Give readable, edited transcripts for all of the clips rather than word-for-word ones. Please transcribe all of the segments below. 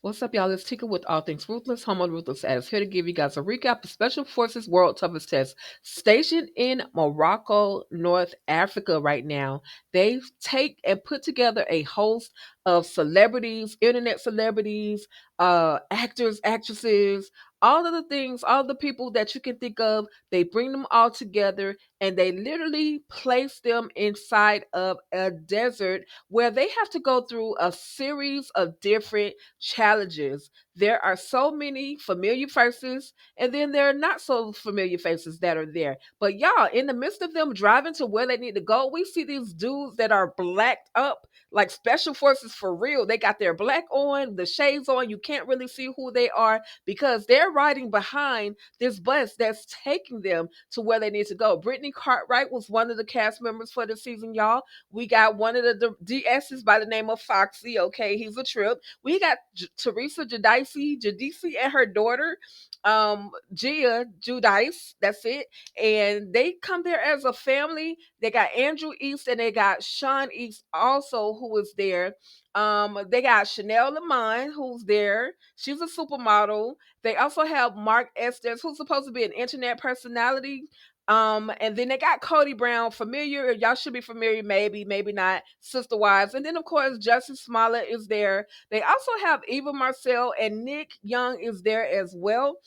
What's up, y'all? It's Tika with All Things Ruthless, home on Ruthless Ads, here to give you guys a recap of Special Forces World Toughest Test. Stationed in Morocco, North Africa right now, they take and put together a host of celebrities, internet celebrities, actors, actresses, all of the things, all the people that you can think of. They bring them all together and they literally place them inside of a desert where they have to go through a series of different challenges. There are so many familiar faces, and then there are not so familiar faces that are there. But y'all, in the midst of them driving to where they need to go, we see these dudes that are blacked up like special forces for real. They got their black on, the shades on. You can't really see who they are because they're riding behind this bus that's taking them to where they need to go. Brittany Cartwright was one of the cast members for the season, y'all. We got one of the DSs by the name of Foxy. Okay, he's a trip. We got Teresa Judice, and her daughter, Gia Judice. That's it. And they come there as a family. They got Andrew East and they got Shawn East also, who is there. They got Chanel Lamont, who's there. She's a supermodel. They also have Mark Estes, who's supposed to be an internet personality. And then they got Kody Brown, familiar. Y'all should be familiar, maybe, maybe not. Sister Wives. And then, of course, Jussie Smollett is there. They also have Eva Marcille and Nick Young is there as well.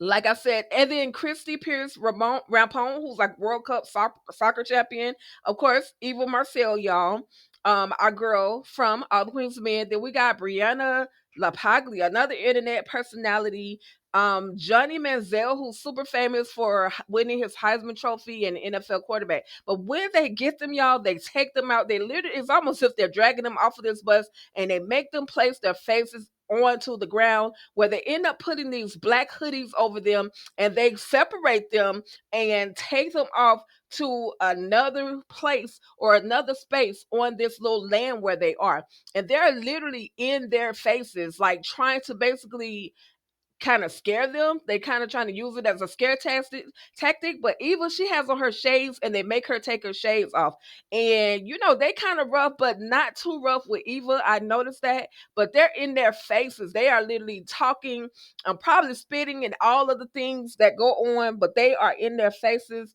Like I said, and then Christy Pierce Rampone, who's like World Cup soccer champion. Of course, Eva Marcel, y'all. Our girl from All the Queens Men. Then we got Brianna LaPaglia, another internet personality. Johnny Manziel, who's super famous for winning his Heisman Trophy and NFL quarterback. But when they get them, y'all, they take them out. They literally, it's almost as if they're dragging them off of this bus and they make them place their faces onto the ground where they end up putting these black hoodies over them and they separate them and take them off to another place or another space on this little land where they are. And they're literally in their faces, like trying to basically kind of scare them. They kind of trying to use it as a scare tactic. But Eva, she has on her shades and they make her take her shades off. And you know, they kind of rough, but not too rough with Eva. I noticed that. But they're in their faces. They are literally talking, probably spitting and all of the things that go on, but they are in their faces.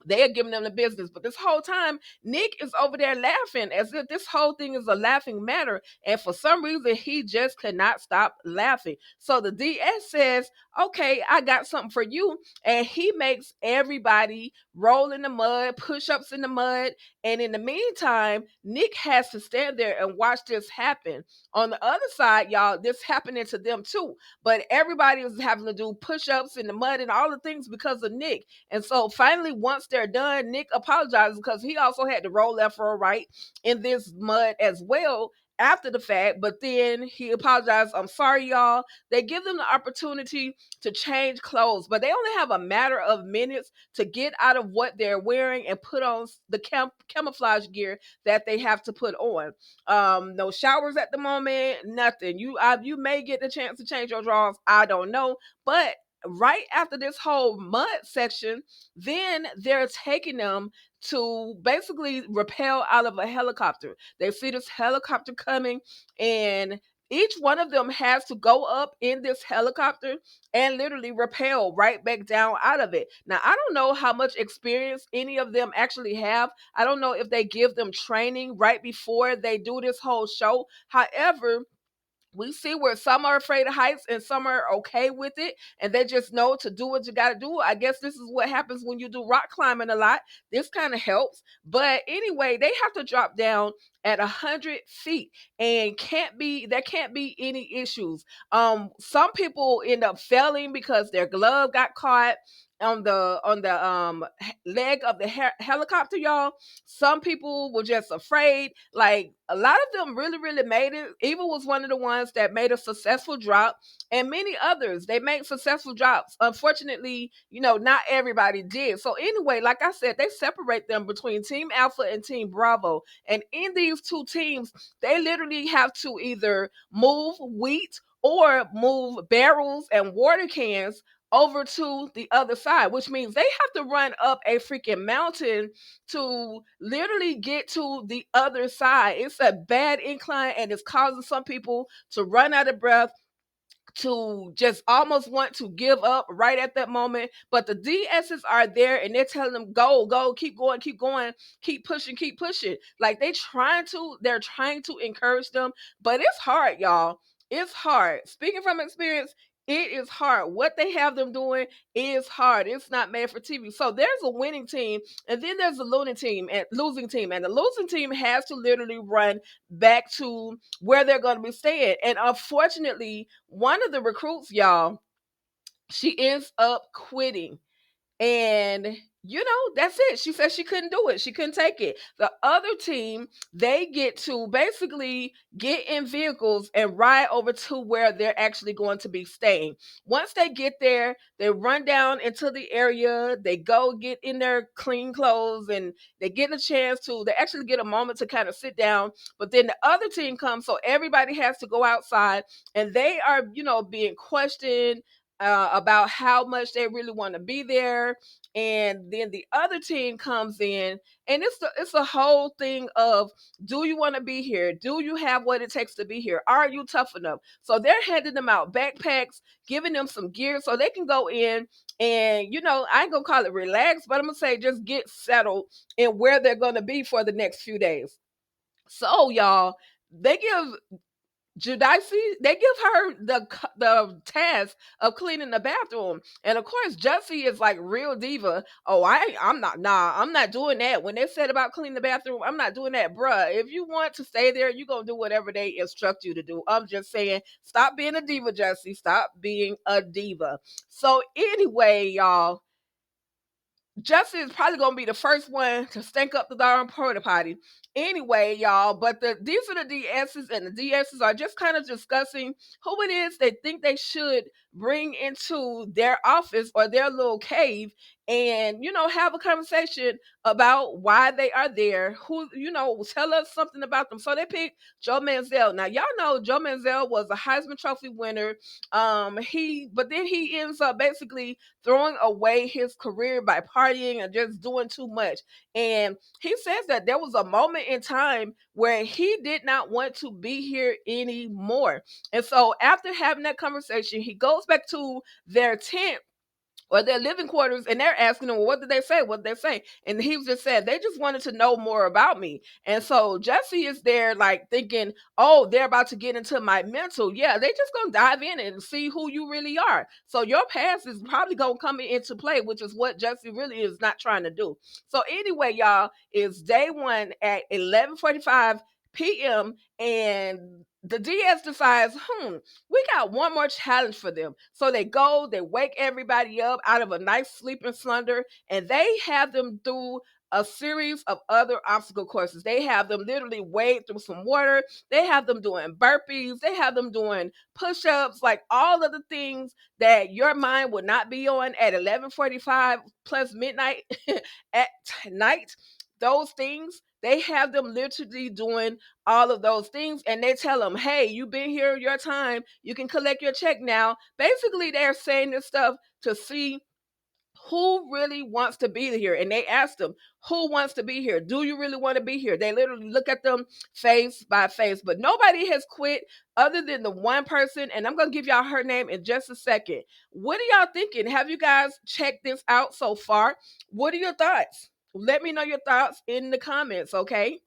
They are giving them the business. But this whole time, Nick is over there laughing as if this whole thing is a laughing matter. And for some reason, he just could not stop laughing. So the DS says, okay, I got something for you. And he makes everybody roll in the mud, push ups in the mud. And in the meantime, Nick has to stand there and watch this happen. On the other side, y'all, this happening to them too. But everybody was having to do push ups in the mud and all the things because of Nick. And so finally, once they're done, Nick apologizes because he also had to roll left or right in this mud as well after the fact. But then he apologized. I'm sorry, y'all. They give them the opportunity to change clothes, but they only have a matter of minutes to get out of what they're wearing and put on the camouflage gear that they have to put on. No showers at the moment, nothing. You may get the chance to change your drawers. I don't know, but right after this whole mud section, then they're taking them to basically rappel out of a helicopter. They see this helicopter coming, and each one of them has to go up in this helicopter and literally rappel right back down out of it. Now, I don't know how much experience any of them actually have. I don't know if they give them training right before they do this whole show. However, we see where some are afraid of heights and some are okay with it and they just know to do what you got to do. I guess this is what happens when you do rock climbing a lot. This kind of helps. But anyway, they have to drop down at 100 feet and there can't be any issues. Some people end up failing because their glove got caught on the leg of the helicopter, y'all. Some people were just afraid. Like a lot of them really made it. Eva was one of the ones that made a successful drop, and many others they made successful drops. Unfortunately, not everybody did. So anyway, like I said, they separate them between Team Alpha and Team Bravo, and in these two teams, they literally have to either move wheat or move barrels and water cans over to the other side, which means they have to run up a freaking mountain to literally get to the other side. It's a bad incline and it's causing some people to run out of breath, to just almost want to give up right at that moment. But the DSs are there and they're telling them, go, go, keep going, keep pushing, keep pushing. Like they're trying to encourage them, but it's hard, y'all. It's hard. Speaking from experience, it is hard. What they have them doing is hard. It's not made for TV. So there's a winning team, and then there's a losing team, and the losing team has to literally run back to where they're going to be staying. And unfortunately, one of the recruits, y'all, she ends up quitting. And that's it. She said she couldn't do it. She couldn't take it. The other team, they get to basically get in vehicles and ride over to where they're actually going to be staying. Once they get there, they run down into the area. They go get in their clean clothes and they get a chance to, they actually get a moment to kind of sit down. But then the other team comes, so everybody has to go outside and they are, being questioned about how much they really want to be there. And then the other team comes in, and it's a whole thing of, do you want to be here? Do you have what it takes to be here? Are you tough enough? So they're handing them out backpacks, giving them some gear so they can go in and, I ain't gonna call it relax, but I'm gonna say just get settled in where they're gonna be for the next few days. So y'all, they give Guidice, they give her the task of cleaning the bathroom, and of course, Jussie is like real diva. Oh, I'm not doing that. When they said about cleaning the bathroom, I'm not doing that, bruh. If you want to stay there, you gonna do whatever they instruct you to do. I'm just saying, stop being a diva, Jussie. Stop being a diva. So anyway, y'all, Justin is probably gonna be the first one to stink up the darn porta potty. Anyway, y'all, but these are the DSs, and the DSs are just kind of discussing who it is they think they should bring into their office or their little cave, and have a conversation about why they are there. Who tell us something about them. So they picked Joe Manziel. Now y'all know Joe Manziel was a Heisman Trophy winner. But then he ends up basically throwing away his career by partying and just doing too much. And he says that there was a moment in time where he did not want to be here anymore. And so after having that conversation, he goes back to their tent or their living quarters, and they're asking him, well, what did they say? What did they say? And he just said, they just wanted to know more about me. And so Jussie is there like thinking, oh, they're about to get into my mental. Yeah, they just gonna dive in and see who you really are. So your past is probably gonna come into play, which is what Jussie really is not trying to do. So anyway, y'all, it's day one at 11:45 p.m. and the DS decides, we got one more challenge for them. So they go, they wake everybody up out of a nice sleeping slumber, and they have them do a series of other obstacle courses. They have them literally wade through some water. They have them doing burpees. They have them doing push-ups, like all of the things that your mind would not be on at 11:45 plus midnight at night. Those things, they have them literally doing all of those things, and they tell them, hey, you've been here your time, you can collect your check now. Basically, they're saying this stuff to see who really wants to be here. And they ask them, who wants to be here? Do you really want to be here? They literally look at them face by face, but nobody has quit other than the one person, and I'm going to give y'all her name in just a second. What are y'all thinking? Have you guys checked this out so far? What are your thoughts? Let me know your thoughts in the comments, okay?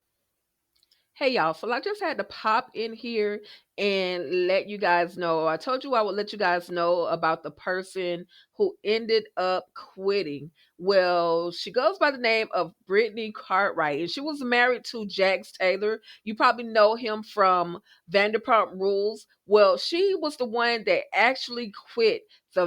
Hey y'all, so I just had to pop in here and let you guys know. I told you I would let you guys know about the person who ended up quitting. Well, she goes by the name of Brittany Cartwright, and she was married to Jax Taylor. You probably know him from Vanderpump Rules. Well, she was the one that actually quit the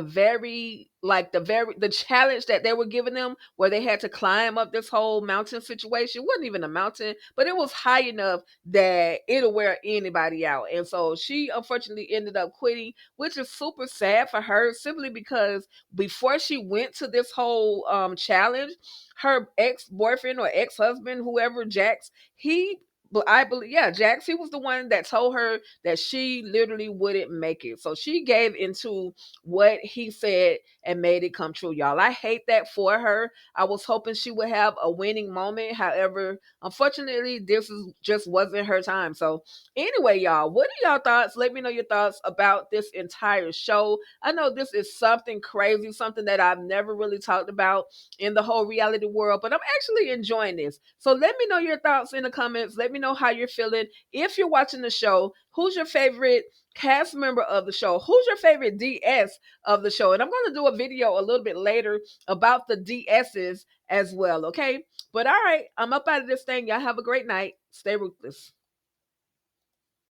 challenge that they were giving them, where they had to climb up this whole mountain situation. It wasn't even a mountain, but it was high enough that it'll wear anybody out. And so she unfortunately ended up quitting, which is super sad for her, simply because before she went to this whole challenge, her ex-boyfriend or ex-husband, whoever, Jax, he but I believe, yeah, Jax, he was the one that told her that she literally wouldn't make it. So she gave into what he said and made it come true, y'all. I hate that for her. I was hoping she would have a winning moment. However, unfortunately, this is just wasn't her time. So anyway, y'all, what are y'all thoughts? Let me know your thoughts about this entire show. I know this is something crazy, something that I've never really talked about in the whole reality world, but I'm actually enjoying this. So let me know your thoughts in the comments. Let me know how you're feeling. If you're watching the show, who's your favorite cast member of the show? Who's your favorite DS of the show? And I'm going to do a video a little bit later about the DSs as well, okay? But all right, I'm up out of this thing. Y'all have a great night. Stay ruthless.